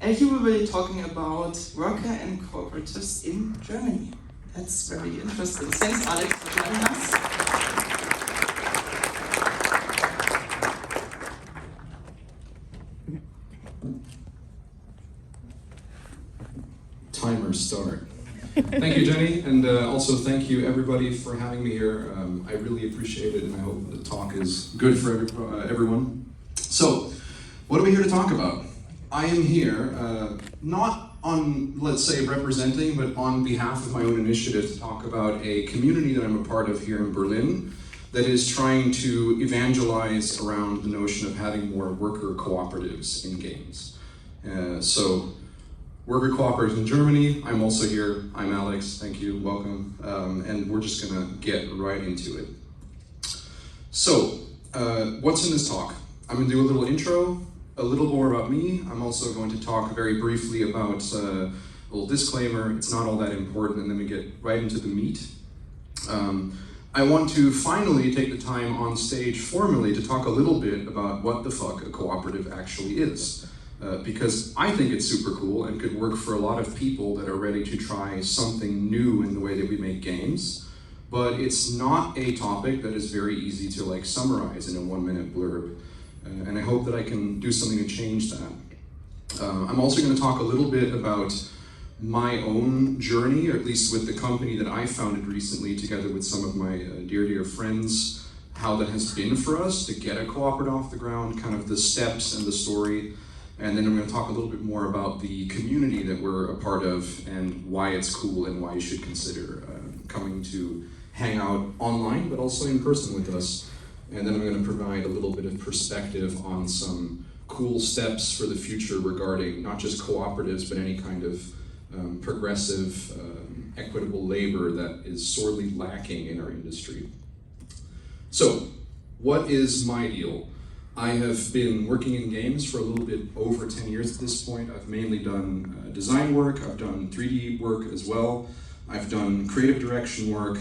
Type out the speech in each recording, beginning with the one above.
And he will be talking about worker and cooperatives in Germany. That's very interesting. Thanks, Alex, for joining us. Timer start. Thank you, Jenny, and also thank you everybody for having me here. I really appreciate it, and I hope the talk is good for everyone. So, what are we here to talk about? I am here not on, let's say, representing, but on behalf of my own initiative to talk about a community that I'm a part of here in Berlin that is trying to evangelize around the notion of having more worker cooperatives in games. So, worker cooperatives in Germany, I'm also here. I'm Alex, thank you, welcome. And we're just gonna get right into it. So, what's in this talk? I'm gonna do a little intro, a little more about me. I'm also going to talk very briefly about a little disclaimer. It's not all that important, and then we get right into the meat. I want to finally take the time on stage formally to talk a little bit about what the fuck a cooperative actually is. Because I think it's super cool and could work for a lot of people that are ready to try something new in the way that we make games. But it's not a topic that is very easy to like summarize in a 1-minute blurb. And I hope that I can do something to change that. I'm also going to talk a little bit about my own journey, or at least with the company that I founded recently together with some of my dear friends, how that has been for us to get a cooperative off the ground, kind of the steps and the story. And then I'm going to talk a little bit more about the community that we're a part of and why it's cool and why you should consider coming to hang out online, but also in person with us. And then I'm going to provide a little bit of perspective on some cool steps for the future regarding not just cooperatives, but any kind of progressive, equitable labor that is sorely lacking in our industry. So, what is my deal? I have been working in games for a little bit over 10 years at this point. I've mainly done design work, I've done 3D work as well. I've done creative direction work.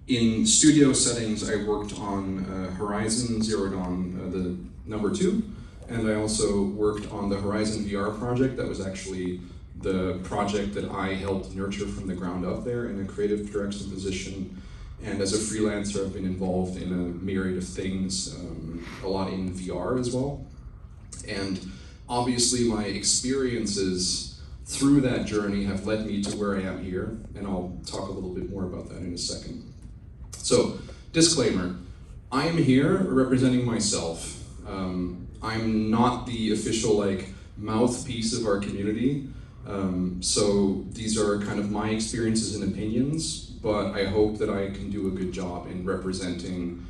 In studio settings, I worked on Horizon Zero Dawn, the number 2, and I also worked on the Horizon VR project. That was actually the project that I helped nurture from the ground up there in a creative direction position. And as a freelancer, I've been involved in a myriad of things, a lot in VR as well. And obviously my experiences through that journey have led me to where I am here, and I'll talk a little bit more about that in a second. So, disclaimer, I am here representing myself. I'm not the official mouthpiece of our community, so these are kind of my experiences and opinions, but I hope that I can do a good job in representing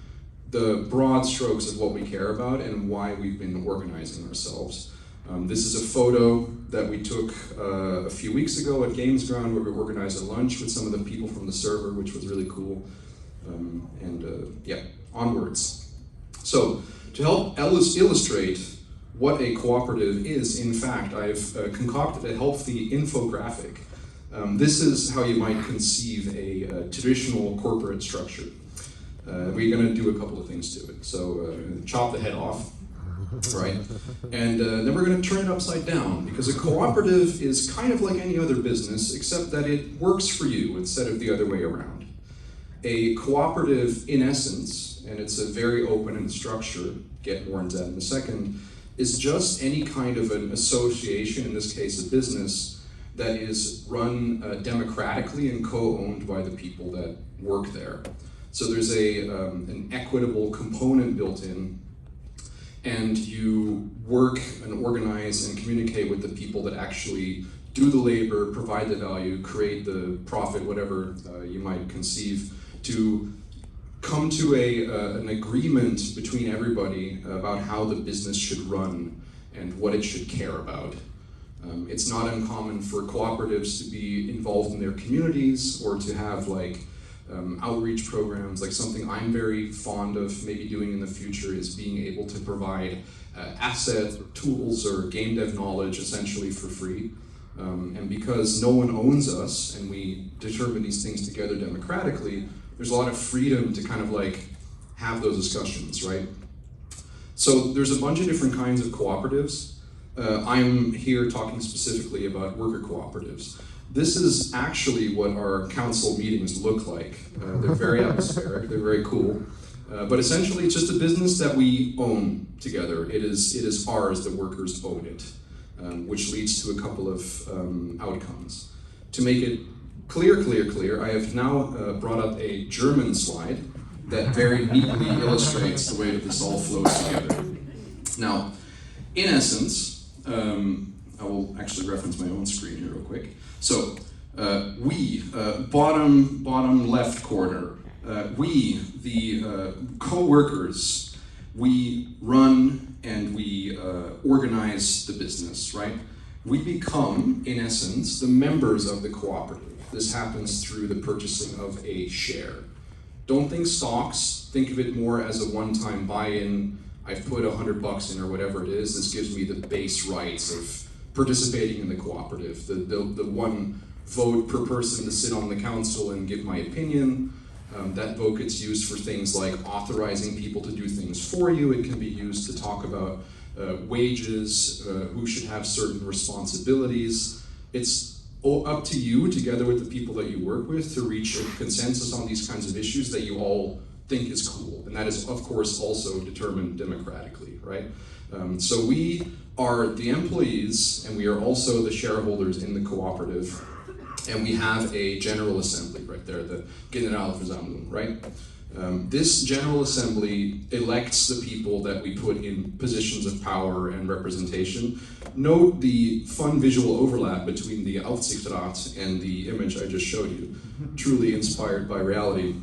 the broad strokes of what we care about and why we've been organizing ourselves. This is a photo that we took a few weeks ago at Games Ground, where we organized a lunch with some of the people from the server, which was really cool. Yeah, onwards. So, to help illustrate what a cooperative is, in fact, I've concocted a healthy infographic. This is how you might conceive a traditional corporate structure. We're going to do a couple of things to it. So, chop the head off, right? And then we're going to turn it upside down, because a cooperative is kind of like any other business, except that it works for you instead of the other way around. A cooperative, in essence, and it's a very open structure, get more into that in a second, is just any kind of an association, in this case a business, that is run democratically and co-owned by the people that work there. So there's an equitable component built in, and you work and organize and communicate with the people that actually do the labor, provide the value, create the profit, whatever you might conceive, to come to an agreement between everybody about how the business should run and what it should care about. It's not uncommon for cooperatives to be involved in their communities or to have outreach programs. Like something I'm very fond of maybe doing in the future is being able to provide assets or tools or game dev knowledge essentially for free. And because no one owns us and we determine these things together democratically, there's a lot of freedom to kind of have those discussions, right? So there's a bunch of different kinds of cooperatives. I'm here talking specifically about worker cooperatives. This is actually what our council meetings look like. They're very atmospheric, they're very cool. But essentially it's just a business that we own together. It is ours, the workers own it, which leads to a couple of outcomes. To make it clear, I have now brought up a German slide that very neatly illustrates the way that this all flows together. Now, in essence, I will actually reference my own screen here real quick. So, we, bottom left corner, we, the co-workers, we run and we organize the business, right? We become, in essence, the members of the cooperative. This happens through the purchasing of a share. Don't think stocks, think of it more as a one-time buy-in. I've put $100 in or whatever it is. This gives me the base rights of participating in the cooperative. The one vote per person to sit on the council and give my opinion. That vote gets used for things like authorizing people to do things for you. It can be used to talk about wages, who should have certain responsibilities. It's up to you, together with the people that you work with, to reach a consensus on these kinds of issues that you all think is cool. And that is, of course, also determined democratically, right? So we are the employees, and we are also the shareholders in the cooperative. And we have a General Assembly right there, the Generalversammlung, right? This General Assembly elects the people that we put in positions of power and representation. Note the fun visual overlap between the Aufsichtsrat and the image I just showed you. Truly inspired by reality.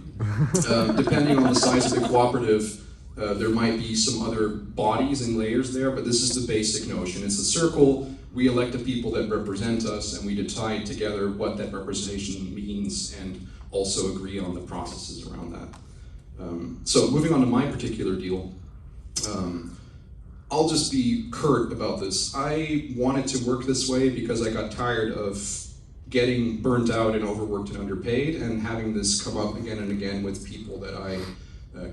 Depending on the size of the cooperative, there might be some other bodies and layers there, but this is the basic notion. It's a circle. We elect the people that represent us, and we decide together what that representation means and also agree on the processes around that. So moving on to my particular deal, I'll just be curt about this. I wanted to work this way because I got tired of getting burnt out and overworked and underpaid, and having this come up again and again with people that I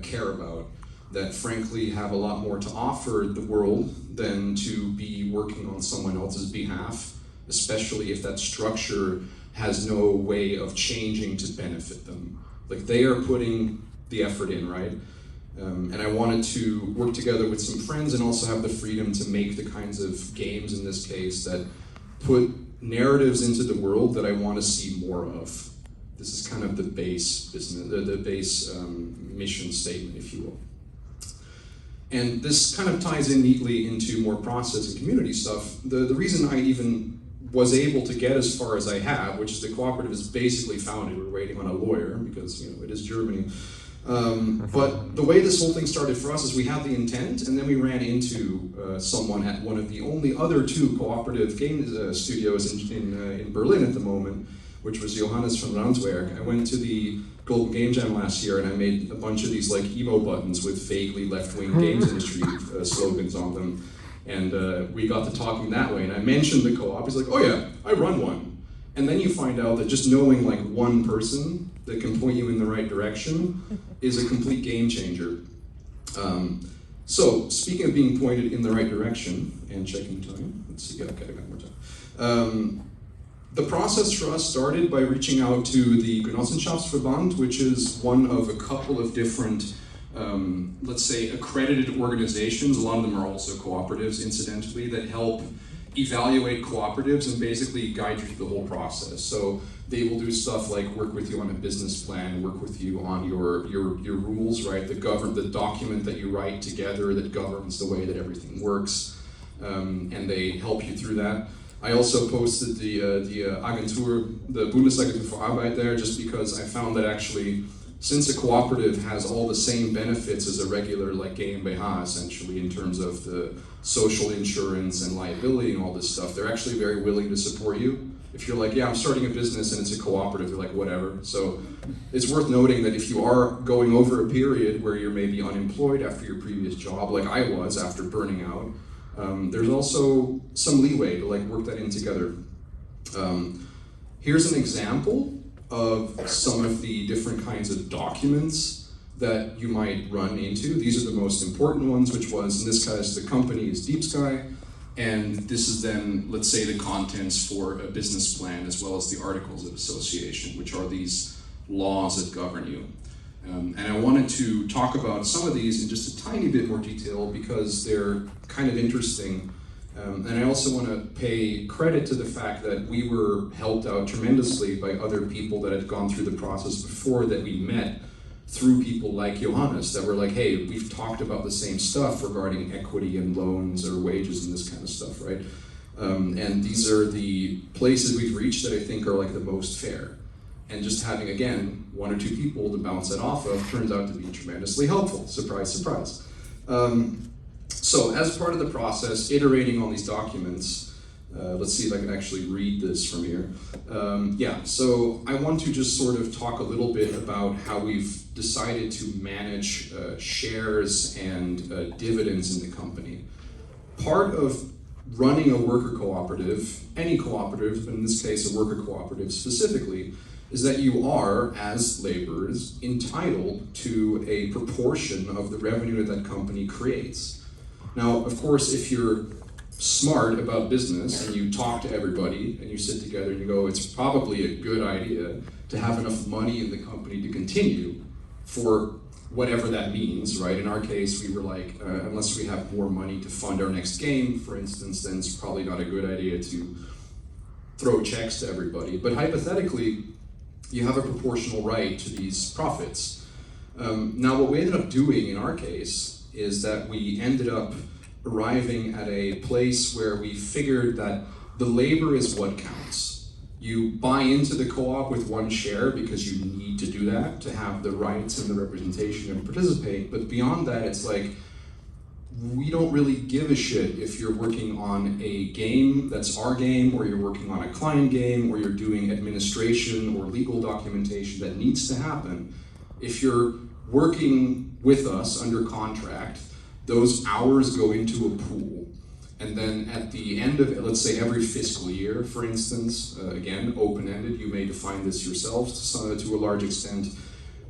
care about, that frankly have a lot more to offer the world than to be working on someone else's behalf, especially if that structure has no way of changing to benefit them. Like, they are putting the effort in, right? And I wanted to work together with some friends and also have the freedom to make the kinds of games, in this case, that put narratives into the world that I want to see more of. This is kind of the base business, the base mission statement, if you will. And this kind of ties in neatly into more process and community stuff. The reason I even was able to get as far as I have, which is the cooperative is basically founded, we're waiting on a lawyer because, you know, it is Germany. But the way this whole thing started for us is we had the intent, and then we ran into someone at one of the only other two cooperative game studios in Berlin at the moment, which was Johannes from Randwerk. I went to the Golden Game Jam last year, and I made a bunch of these like emo buttons with vaguely left-wing games industry slogans on them. And we got to talking that way, and I mentioned the co-op. He's like, oh yeah, I run one. And then you find out that just knowing like one person that can point you in the right direction is a complete game changer. So speaking of being pointed in the right direction and checking time, let's see, okay, I got more time. The process for us started by reaching out to the Genossenschaftsverband, which is one of a couple of different, let's say, accredited organizations. A lot of them are also cooperatives, incidentally, that help evaluate cooperatives and basically guide you through the whole process. So they will do stuff like work with you on a business plan, work with you on your rules, right? The document that you write together that governs the way that everything works, and they help you through that. I also posted the Agentur, the Bundesagentur für Arbeit there, just because I found that actually, since a cooperative has all the same benefits as a regular like GmbH, essentially, in terms of the social insurance and liability and all this stuff, they're actually very willing to support you. If you're like, yeah, I'm starting a business and it's a cooperative, they're like, whatever. So it's worth noting that if you are going over a period where you're maybe unemployed after your previous job, like I was after burning out, there's also some leeway to like work that in together. Here's an example of some of the different kinds of documents that you might run into. These are the most important ones, which was, in this case, the company is Deep Sky. And this is then, let's say, the contents for a business plan as well as the articles of association, which are these laws that govern you. And I wanted to talk about some of these in just a tiny bit more detail because they're kind of interesting. And I also want to pay credit to the fact that we were helped out tremendously by other people that had gone through the process before that we met, through people like Johannes that were like, hey, we've talked about the same stuff regarding equity and loans or wages and this kind of stuff, right? And these are the places we've reached that I think are like the most fair. And just having, again, one or two people to bounce it off of turns out to be tremendously helpful. Surprise, surprise. So as part of the process, iterating on these documents, let's see if I can actually read this from here. So I want to just sort of talk a little bit about how we've decided to manage shares and dividends in the company. Part of running a worker cooperative, any cooperative, but in this case a worker cooperative specifically, is that you are, as laborers, entitled to a proportion of the revenue that company creates. Now, of course, if you're smart about business and you talk to everybody and you sit together and you go, it's probably a good idea to have enough money in the company to continue for whatever that means, right? In our case, we were like, unless we have more money to fund our next game, for instance, then it's probably not a good idea to throw checks to everybody. But hypothetically, you have a proportional right to these profits. Now, what we ended up doing in our case is that we ended up arriving at a place where we figured that the labor is what counts. You buy into the co-op with one share because you need to do that to have the rights and the representation and participate, but beyond that, it's like, we don't really give a shit if you're working on a game that's our game, or you're working on a client game, or you're doing administration or legal documentation that needs to happen. If you're working with us under contract, those hours go into a pool. And then at the end of, let's say every fiscal year, for instance, again, open-ended, you may define this yourselves to a large extent,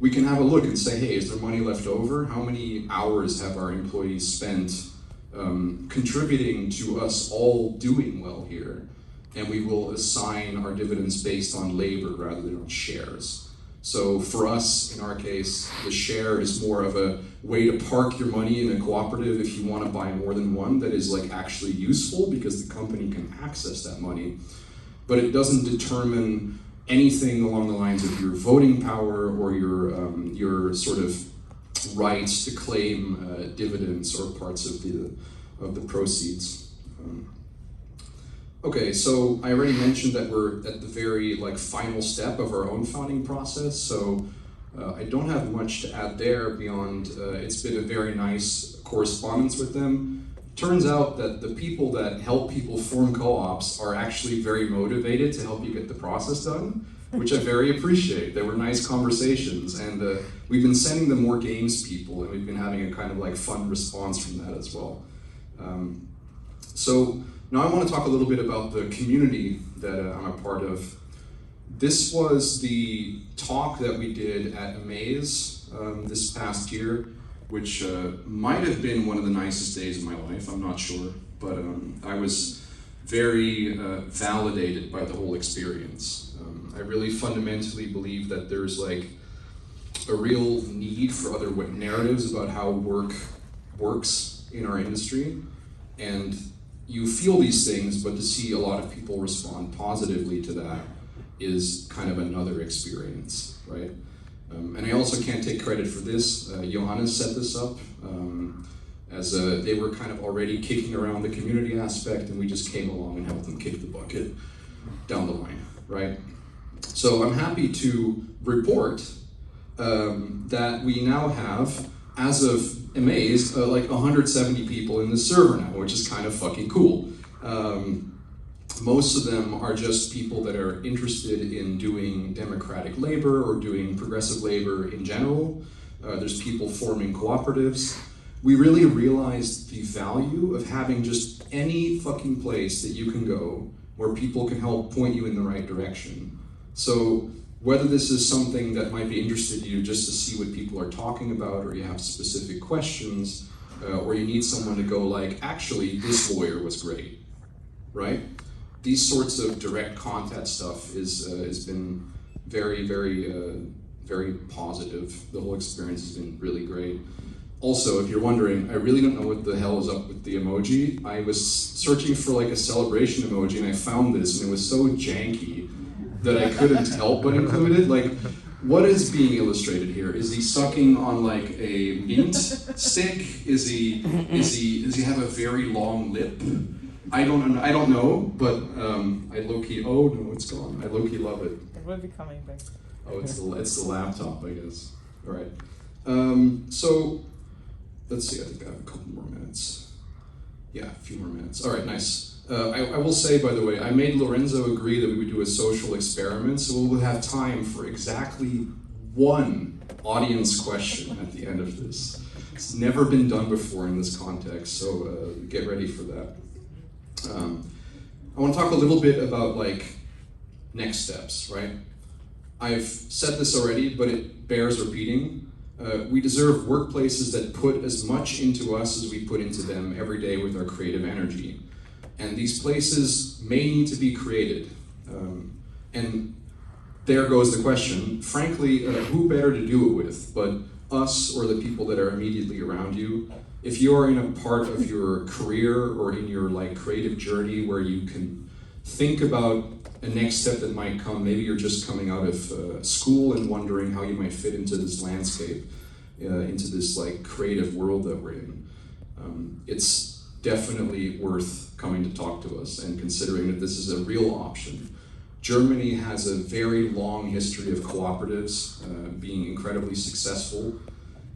we can have a look and say, hey, is there money left over? How many hours have our employees spent contributing to us all doing well here? And we will assign our dividends based on labor rather than on shares. So for us, in our case, the share is more of a way to park your money in a cooperative if you want to buy more than one that is like actually useful because the company can access that money. But it doesn't determine anything along the lines of your voting power or your sort of rights to claim dividends or parts of the proceeds. Okay, so I already mentioned that we're at the very final step of our own founding process. So I don't have much to add there beyond it's been a very nice correspondence with them. Turns out that the people that help people form co-ops are actually very motivated to help you get the process done, which I very appreciate. There were nice conversations, and we've been sending them more games people, and we've been having a kind of fun response from that as well. So now I want to talk a little bit about the community that I'm a part of. This was the talk that we did at Amaze this past year, which might have been one of the nicest days of my life, I'm not sure, but I was very validated by the whole experience. I really fundamentally believe that there's a real need for other narratives about how work works in our industry, and you feel these things, but to see a lot of people respond positively to that is kind of another experience, right? And I also can't take credit for this. Johannes set this up as they were kind of already kicking around the community aspect, and we just came along and helped them kick the bucket down the line, right? So I'm happy to report that we now have, as of Amaze, 170 people in this server now, which is kind of fucking cool. Most of them are just people that are interested in doing democratic labor or doing progressive labor in general. There's people forming cooperatives. We really realized the value of having just any fucking place that you can go where people can help point you in the right direction. So whether this is something that might be interested in you just to see what people are talking about, or you have specific questions, or you need someone to go like, actually, this lawyer was great, right? These sorts of direct contact stuff has been very, very positive. The whole experience has been really great. Also, if you're wondering, I really don't know what the hell is up with the emoji. I was searching for like a celebration emoji and I found this and it was so janky that I couldn't help but include it. Like, what is being illustrated here? Is he sucking on like a mint stick? Does he have a very long lip? I don't know, but I low-key, oh no, it's gone. I low-key love it. It will be coming back. Oh, it's the laptop, I guess. All right. So, let's see, I think I have a couple more minutes. Yeah, a few more minutes. All right, nice. I will say, by the way, I made Lorenzo agree that we would do a social experiment, so we'll have time for exactly one audience question at the end of this. It's never been done before in this context, so get ready for that. I want to talk a little bit about like next steps, right? I've said this already, but it bears repeating. We deserve workplaces that put as much into us as we put into them every day with our creative energy. And these places may need to be created. And there goes the question, frankly, who better to do it with but us or the people that are immediately around you? If you are in a part of your career or in your like creative journey where you can think about a next step that might come, maybe you're just coming out of school and wondering how you might fit into this landscape, into this like creative world that we're in. It's definitely worth coming to talk to us and considering that this is a real option. Germany has a very long history of cooperatives being incredibly successful,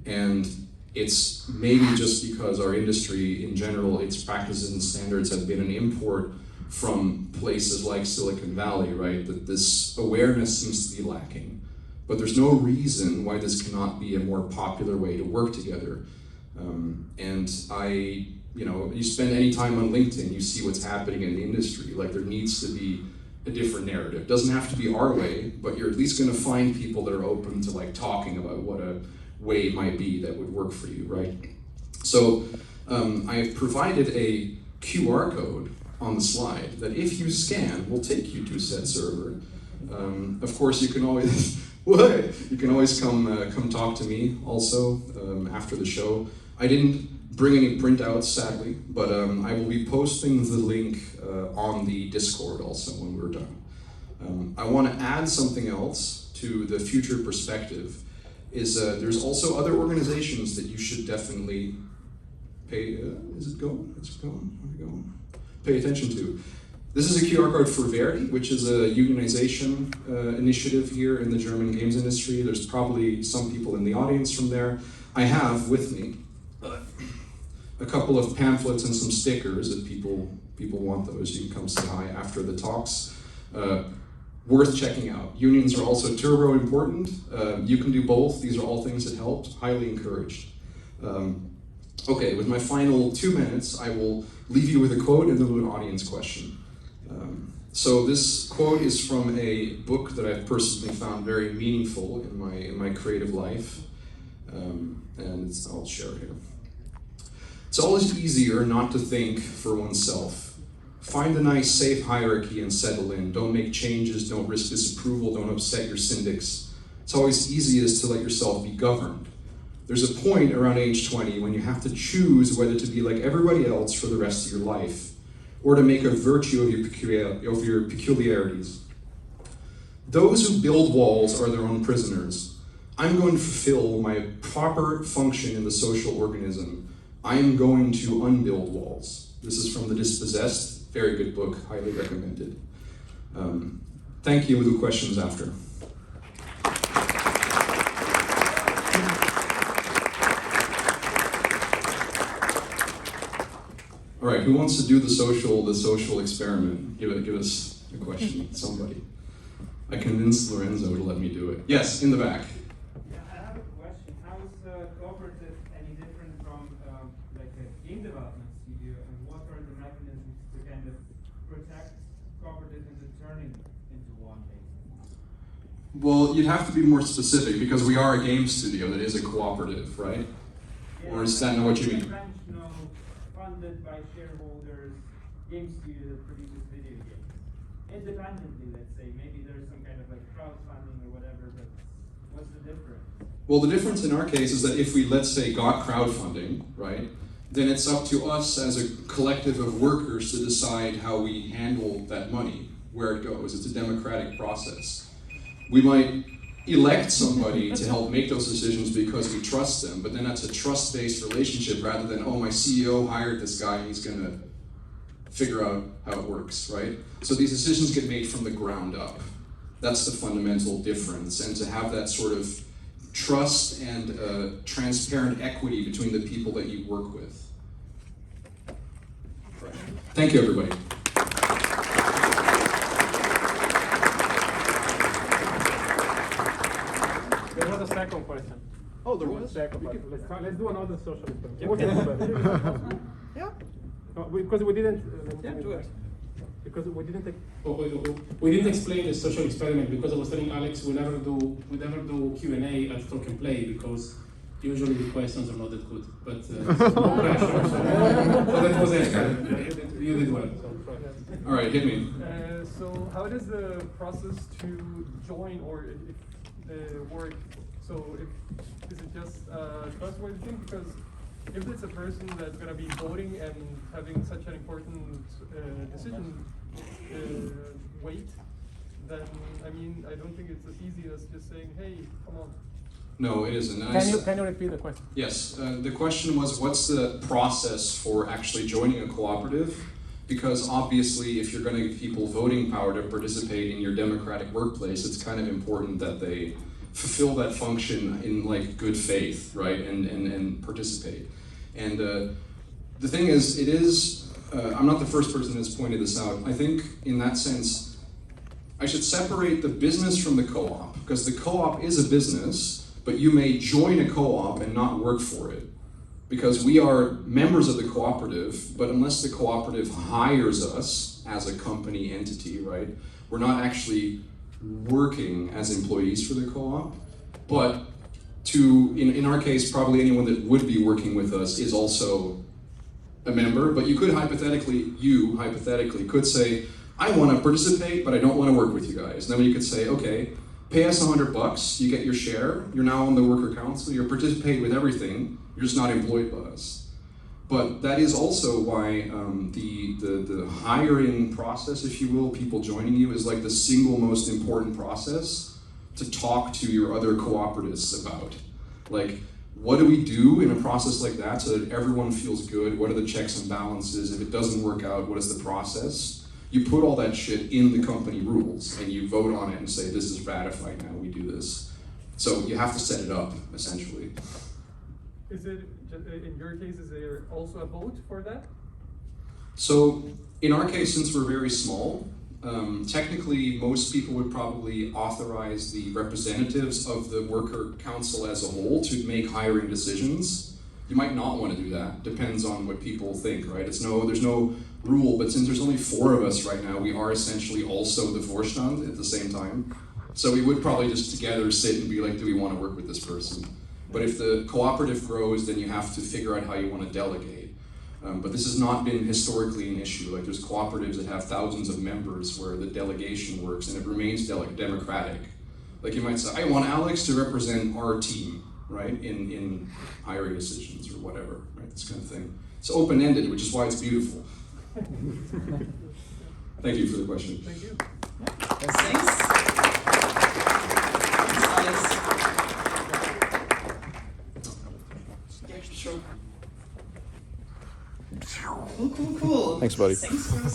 and it's maybe just because our industry in general, its practices and standards have been an import from places like Silicon Valley, right? That this awareness seems to be lacking. But there's no reason why this cannot be a more popular way to work together. And you spend any time on LinkedIn, you see what's happening in the industry. Like there needs to be a different narrative. It doesn't have to be our way, but you're at least gonna find people that are open to like talking about what a way might be that would work for you, right? So I've provided a QR code on the slide that if you scan will take you to said server. Of course, you can always you can always come talk to me also after the show. I didn't bring any printouts, sadly, but I will be posting the link on the Discord also when we're done. I want to add something else to the future perspective. There's also other organizations that you should definitely pay. Is it going? It's going. Are we going? Pay attention to. This is a QR code for Verdi, which is a unionization initiative here in the German games industry. There's probably some people in the audience from there. I have with me a couple of pamphlets and some stickers if people want those. You can come say hi after the talks. Worth checking out. Unions are also turbo important. You can do both. These are all things that help. Highly encouraged. Okay, with my final 2 minutes, I will leave you with a quote and then an audience question. So this quote is from a book that I've personally found very meaningful in my creative life, and I'll share it here. It's always easier not to think for oneself. Find a nice, safe hierarchy and settle in. Don't make changes, don't risk disapproval, don't upset your syndics. It's always easiest to let yourself be governed. There's a point around age 20 when you have to choose whether to be like everybody else for the rest of your life, or to make a virtue of your peculiarities. Those who build walls are their own prisoners. I'm going to fulfill my proper function in the social organism. I am going to unbuild walls. This is from The Dispossessed. Very good book, highly recommended. Thank you. We'll do questions after. All right, who wants to do the social experiment? Give us a question, somebody. I convinced Lorenzo to let me do it. Yes, in the back. Yeah, I have a question. How is cooperative any different from like a game development studio, and what are the mechanisms to kind of protect cooperative into turning into one basically? Well, you'd have to be more specific because we are a game studio that is a cooperative, right? Or is that not what you mean? Conventional, funded by shareholders, game studio that produces video games. Independently, let's say, maybe there's some kind of like crowdfunding or whatever, but what's the difference? Well, the difference in our case is that if we, let's say, got crowdfunding, right, then it's up to us as a collective of workers to decide how we handle that money, where it goes. It's a democratic process. We might elect somebody to help make those decisions because we trust them, but then that's a trust-based relationship rather than, oh, my CEO hired this guy and he's going to figure out how it works, right? So these decisions get made from the ground up. That's the fundamental difference, and to have that sort of trust and transparent equity between the people that you work with. Thank you, everybody. There was a second question. Oh, there was? Second question. Let's do another social experiment. Yeah. Because we didn't. Yeah, do it. Because we didn't. We didn't explain the social experiment because I was telling Alex we never do Q&A at Talk and Play because usually the questions are not that good. But no pressure. So that was it. You did well. So. All right, hit me. So how does the process to join or if the work, so if, is it just a trustworthy thing? Because if it's a person that's going to be voting and having such an important decision weight, then I mean, I don't think it's as easy as just saying, hey, come on. No, it isn't. Can you repeat the question? Yes, the question was, what's the process for actually joining a cooperative? Because obviously, if you're going to give people voting power to participate in your democratic workplace, it's kind of important that they fulfill that function in like good faith, right, and participate. And the thing is, it is, I'm not the first person that's pointed this out. I think in that sense, I should separate the business from the co-op, because the co-op is a business, but you may join a co-op and not work for it. Because we are members of the cooperative, but unless the cooperative hires us as a company entity, right, we're not actually working as employees for the co-op. But in our case, probably anyone that would be working with us is also a member, but you hypothetically could say, I want to participate, but I don't want to work with you guys. And then you could say, okay, pay us $100, you get your share, you're now on the worker council, you're participating with everything, you're just not employed by us. But that is also why the hiring process, if you will, people joining you, is like the single most important process to talk to your other cooperatives about. Like, what do we do in a process like that so that everyone feels good? What are the checks and balances? If it doesn't work out, what is the process? You put all that shit in the company rules and you vote on it and say, this is ratified now, we do this. So you have to set it up, essentially. Is it, in your case, is there also a vote for that? So in our case, since we're very small, technically most people would probably authorize the representatives of the worker council as a whole to make hiring decisions. You might not want to do that, depends on what people think, right? There's no rule, but since there's only 4 of us right now, we are essentially also the Vorstand at the same time. So we would probably just together sit and be like, do we want to work with this person? But if the cooperative grows, then you have to figure out how you want to delegate. But this has not been historically an issue. Like, there's cooperatives that have thousands of members where the delegation works and it remains democratic. Like, you might say, I want Alex to represent our team, right, in hiring decisions or whatever, right, this kind of thing. It's open-ended, which is why it's beautiful. Thank you for the question. Thank you. Thanks. Thanks, Alex. Yeah, sure. Cool. Thanks, buddy. Thanks for